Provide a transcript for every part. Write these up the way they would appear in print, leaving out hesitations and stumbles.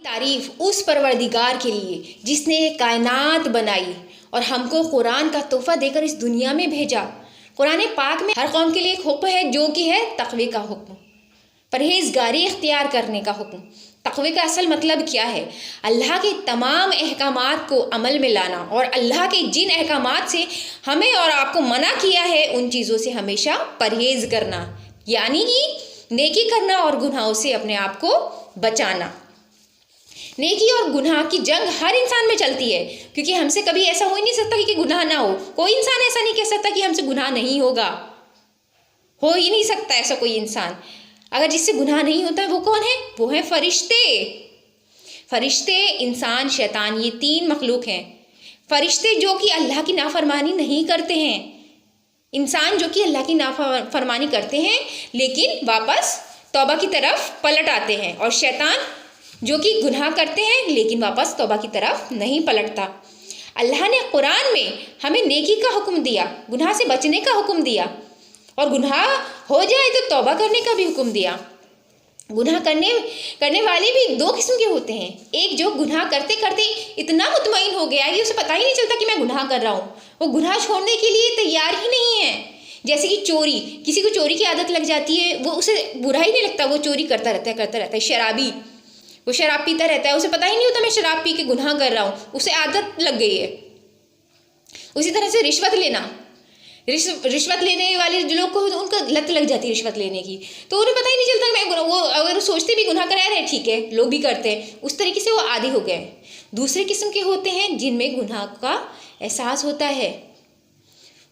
تعریف اس پروردگار کے لیے جس نے کائنات بنائی اور ہم کو قرآن کا تحفہ دے کر اس دنیا میں بھیجا۔ قرآن پاک میں ہر قوم کے لیے ایک حکم ہے جو کہ ہے تقوی کا حکم، پرہیزگاری اختیار کرنے کا حکم۔ تقوی کا اصل مطلب کیا ہے؟ اللہ کے تمام احکامات کو عمل میں لانا، اور اللہ کے جن احکامات سے ہمیں اور آپ کو منع کیا ہے ان چیزوں سے ہمیشہ پرہیز کرنا، یعنی کہ نیکی کرنا اور گناہوں سے اپنے آپ کو بچانا۔ نیکی اور گناہ کی جنگ ہر انسان میں چلتی ہے، کیونکہ ہم سے کبھی ایسا ہو ہی نہیں سکتا کہ گناہ نہ ہو۔ کوئی انسان ایسا نہیں کہہ سکتا کہ ہم سے گناہ نہیں ہوگا، ہو ہی نہیں سکتا ایسا کوئی انسان۔ اگر جس سے گناہ نہیں ہوتا ہے وہ کون ہے؟ وہ ہیں فرشتے۔ فرشتے، انسان، شیطان، یہ تین مخلوق ہیں۔ فرشتے جو کہ اللہ کی نافرمانی نہیں کرتے ہیں، انسان جو کہ اللہ کی نافرمانی کرتے ہیں لیکن واپس توبہ کی طرف پلٹ آتے ہیں، اور شیطان جو کہ گناہ کرتے ہیں لیکن واپس توبہ کی طرف نہیں پلٹتا۔ اللہ نے قرآن میں ہمیں نیکی کا حکم دیا، گناہ سے بچنے کا حکم دیا، اور گناہ ہو جائے تو توبہ کرنے کا بھی حکم دیا۔ گناہ کرنے والے بھی دو قسم کے ہوتے ہیں، ایک جو گناہ کرتے کرتے اتنا مطمئن ہو گیا کہ اسے پتہ ہی نہیں چلتا کہ میں گناہ کر رہا ہوں، وہ گناہ چھوڑنے کے لیے تیار ہی نہیں ہے۔ جیسے کہ چوری، کسی کو چوری کی عادت لگ جاتی ہے، وہ اسے برا ہی نہیں لگتا، وہ چوری کرتا رہتا ہے۔ شرابی، وہ شراب پیتا رہتا ہے، اسے پتہ ہی نہیں ہوتا میں شراب پی کے گناہ کر رہا ہوں، اسے عادت لگ گئی ہے۔ اسی طرح سے رشوت لینا، رشوت لینے والے جو لوگ کو ان کو لت لگ جاتی ہے رشوت لینے کی، تو انہیں پتہ ہی نہیں چلتا کہ میں وہ اگر سوچتے بھی گناہ کرا رہے ہیں، ٹھیک ہے لوگ بھی کرتے ہیں، اس طریقے سے وہ عادی ہو گئے ہیں۔ دوسرے قسم کے ہوتے ہیں جن میں گناہ کا احساس ہوتا ہے،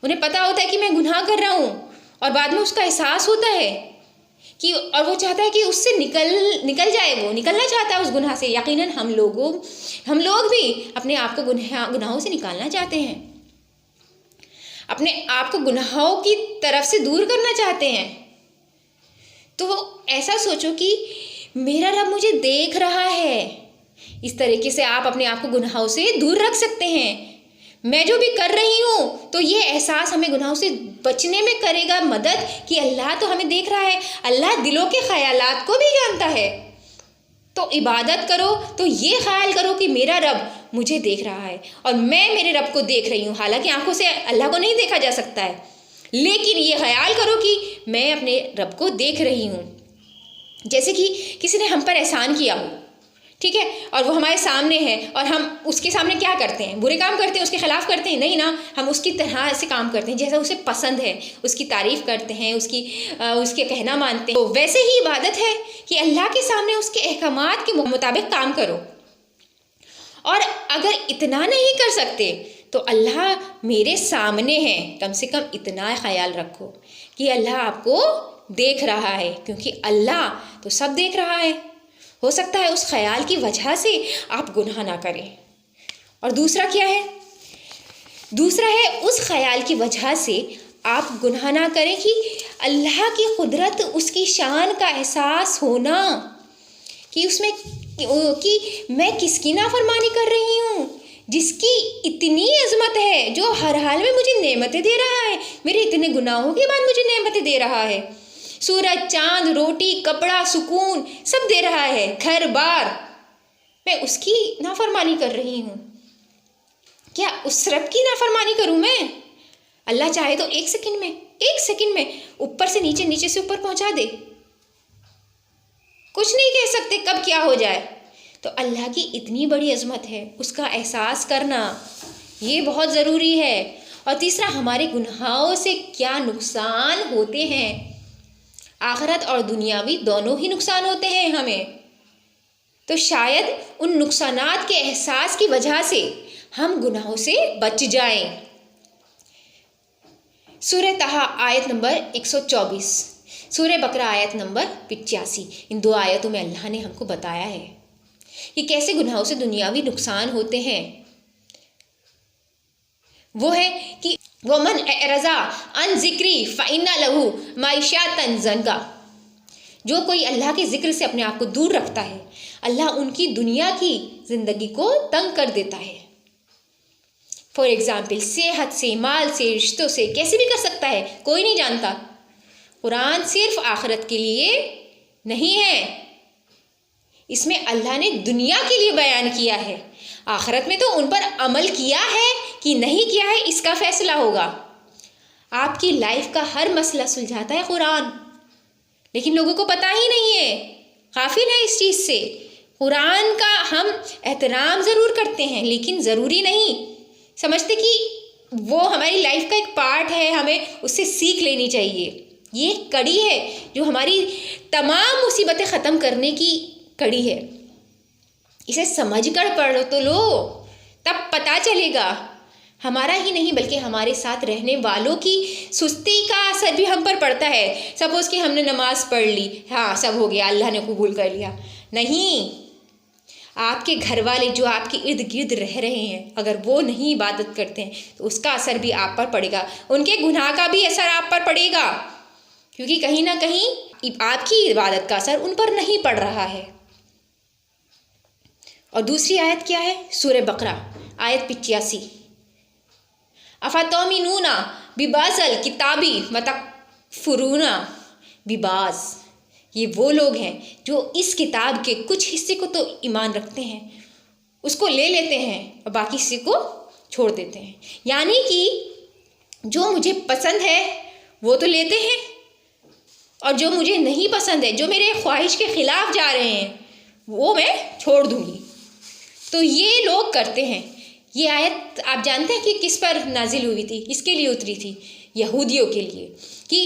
انہیں پتہ ہوتا ہے کہ میں گناہ کر رہا ہوں، اور بعد میں اس کا احساس ہوتا ہے کہ اور وہ چاہتا ہے کہ اس سے نکل جائے، وہ نکلنا چاہتا ہے اس گناہ سے۔ یقیناً ہم لوگ بھی اپنے آپ کو گناہوں سے نکالنا چاہتے ہیں، اپنے آپ کو گناہوں کی طرف سے دور کرنا چاہتے ہیں۔ تو ایسا سوچو کہ میرا رب مجھے دیکھ رہا ہے، اس طریقے سے آپ اپنے آپ کو گناہوں سے دور رکھ سکتے ہیں۔ میں جو بھی کر رہی ہوں تو یہ احساس ہمیں گناہوں سے بچنے میں کرے گا مدد کہ اللہ تو ہمیں دیکھ رہا ہے، اللہ دلوں کے خیالات کو بھی جانتا ہے۔ تو عبادت کرو تو یہ خیال کرو کہ میرا رب مجھے دیکھ رہا ہے اور میں میرے رب کو دیکھ رہی ہوں، حالانکہ آنکھوں سے اللہ کو نہیں دیکھا جا سکتا ہے، لیکن یہ خیال کرو کہ میں اپنے رب کو دیکھ رہی ہوں۔ جیسے کہ کسی نے ہم پر احسان کیا ہو، ٹھیک ہے، اور وہ ہمارے سامنے ہے، اور ہم اس کے سامنے کیا کرتے ہیں؟ برے کام کرتے ہیں، اس کے خلاف کرتے ہیں؟ نہیں نا، ہم اس کی طرح سے کام کرتے ہیں جیسا اسے پسند ہے، اس کی تعریف کرتے ہیں، اس کے کہنا مانتے ہیں۔ تو ویسے ہی عبادت ہے کہ اللہ کے سامنے اس کے احکامات کے مطابق کام کرو، اور اگر اتنا نہیں کر سکتے تو اللہ میرے سامنے ہے، کم سے کم اتنا خیال رکھو کہ اللہ آپ کو دیکھ رہا ہے، کیونکہ اللہ تو سب دیکھ رہا ہے۔ ہو سکتا ہے اس خیال کی وجہ سے آپ گناہ نہ کریں۔ اور دوسرا کیا ہے؟ دوسرا ہے اس خیال کی وجہ سے آپ گناہ نہ کریں کہ اللہ کی قدرت، اس کی شان کا احساس ہونا کہ اس میں کہ میں کس کی نافرمانی کر رہی ہوں، جس کی اتنی عظمت ہے، جو ہر حال میں مجھے نعمتیں دے رہا ہے، میرے اتنے گناہوں کے بعد مجھے نعمتیں دے رہا ہے، سورج، چاند، روٹی، کپڑا، سکون سب دے رہا ہے، گھر بار، میں اس کی نافرمانی کر رہی ہوں۔ کیا اس رب کی نافرمانی کروں میں؟ اللہ چاہے تو ایک سیکنڈ میں اوپر سے نیچے، نیچے سے اوپر پہنچا دے، کچھ نہیں کہہ سکتے کب کیا ہو جائے۔ تو اللہ کی اتنی بڑی عظمت ہے، اس کا احساس کرنا یہ بہت ضروری ہے۔ اور تیسرا، ہمارے گناہوں سے کیا نقصان ہوتے ہیں، آخرت اور دنیاوی دونوں ہی نقصان ہوتے ہیں ہمیں، تو شاید ان نقصانات کے احساس کی وجہ سے ہم گناہوں سے بچ جائیں۔ سورہ طٰہٰ آیت نمبر 124، سورہ بقرہ آیت نمبر 85، ان دو آیتوں میں اللہ نے ہم کو بتایا ہے کہ کیسے گناہوں سے دنیاوی نقصان ہوتے ہیں۔ وہ ہے کہ وَمَنْ اعْرَضَ عَنْ ذِكْرِي فَإِنَّ لَهُ مَعِيشَةً ضَنْكًا، جو کوئی اللہ کے ذکر سے اپنے آپ کو دور رکھتا ہے، اللہ ان کی دنیا کی زندگی کو تنگ کر دیتا ہے۔ فار ایگزامپل، صحت سے، مال سے، رشتوں سے، کیسے بھی کر سکتا ہے، کوئی نہیں جانتا۔ قرآن صرف آخرت کے لیے نہیں ہے، اس میں اللہ نے دنیا کے لیے بیان کیا ہے، آخرت میں تو ان پر عمل کیا ہے کہ نہیں کیا ہے اس کا فیصلہ ہوگا۔ آپ کی لائف کا ہر مسئلہ سلجھاتا ہے قرآن، لیکن لوگوں کو پتہ ہی نہیں ہے، غافل ہے اس چیز سے۔ قرآن کا ہم احترام ضرور کرتے ہیں لیکن ضروری نہیں سمجھتے کہ وہ ہماری لائف کا ایک پارٹ ہے، ہمیں اس سے سیکھ لینی چاہیے۔ یہ ایک کڑی ہے جو ہماری تمام مصیبتیں ختم کرنے کی کڑی ہے۔ اسے سمجھ کر پڑھو تو لو، تب پتہ چلے گا۔ ہمارا ہی نہیں بلکہ ہمارے ساتھ رہنے والوں کی سستی کا اثر بھی ہم پر پڑتا ہے۔ سپوز کہ ہم نے نماز پڑھ لی، ہاں سب ہو گیا، اللہ نے قبول کر لیا، نہیں۔ آپ کے گھر والے جو آپ کے ارد گرد رہ رہے ہیں، اگر وہ نہیں عبادت کرتے ہیں تو اس کا اثر بھی آپ پر پڑے گا، ان کے گناہ کا بھی اثر آپ پر پڑے گا، کیونکہ کہیں نہ کہیں آپ کی عبادت کا اثر ان پر نہیں پڑ رہا ہے۔ اور دوسری آیت کیا ہے؟ سورہ بقرہ آیت 85، افتؤمنون ببعض الکتاب وتکفرون ببعض۔ یہ وہ لوگ ہیں جو اس کتاب کے کچھ حصے کو تو ایمان رکھتے ہیں، اس کو لے لیتے ہیں اور باقی حصے کو چھوڑ دیتے ہیں۔ یعنی کہ جو مجھے پسند ہے وہ تو لیتے ہیں، اور جو مجھے نہیں پسند ہے، جو میرے خواہش کے خلاف جا رہے ہیں، وہ میں چھوڑ دوں گی۔ تو یہ لوگ کرتے ہیں۔ یہ آیت آپ جانتے ہیں کہ کس پر نازل ہوئی تھی، کس کے لیے اتری تھی؟ یہودیوں کے لیے، کہ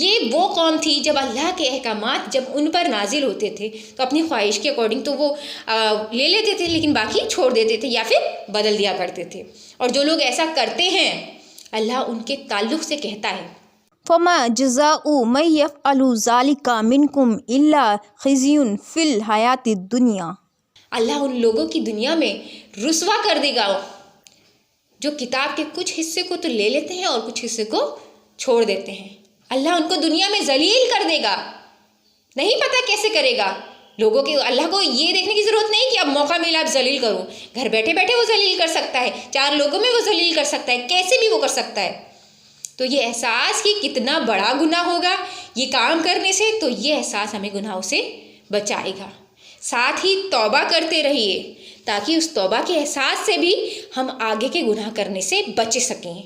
یہ وہ قوم تھی جب اللہ کے احکامات جب ان پر نازل ہوتے تھے تو اپنی خواہش کے اکارڈنگ تو وہ لے لیتے تھے، لیکن باقی چھوڑ دیتے تھے یا پھر بدل دیا کرتے تھے۔ اور جو لوگ ایسا کرتے ہیں اللہ ان کے تعلق سے کہتا ہے فَمَا جَزَاءُ مَن يَفْعَلُ ذَلِكَ مِنكُمْ إِلَّا خِزْيٌ فِي الْحَيَاةِ الدُّنْيَا۔ اللہ ان لوگوں کی دنیا میں رسوا کر دے گا جو کتاب کے کچھ حصے کو تو لے لیتے ہیں اور کچھ حصے کو چھوڑ دیتے ہیں۔ اللہ ان کو دنیا میں ذلیل کر دے گا، نہیں پتہ کیسے کرے گا لوگوں کے۔ اللہ کو یہ دیکھنے کی ضرورت نہیں کہ اب موقع ملا اب ذلیل کرو، گھر بیٹھے بیٹھے وہ ذلیل کر سکتا ہے، 4 لوگوں میں وہ ذلیل کر سکتا ہے، کیسے بھی وہ کر سکتا ہے۔ تو یہ احساس کہ کتنا بڑا گناہ ہوگا یہ کام کرنے سے، تو یہ احساس ہمیں گناہوں سے بچائے گا۔ ساتھ ہی توبہ کرتے رہیے تاکہ اس توبہ کے احساس سے بھی ہم آگے کے گناہ کرنے سے بچ سکیں۔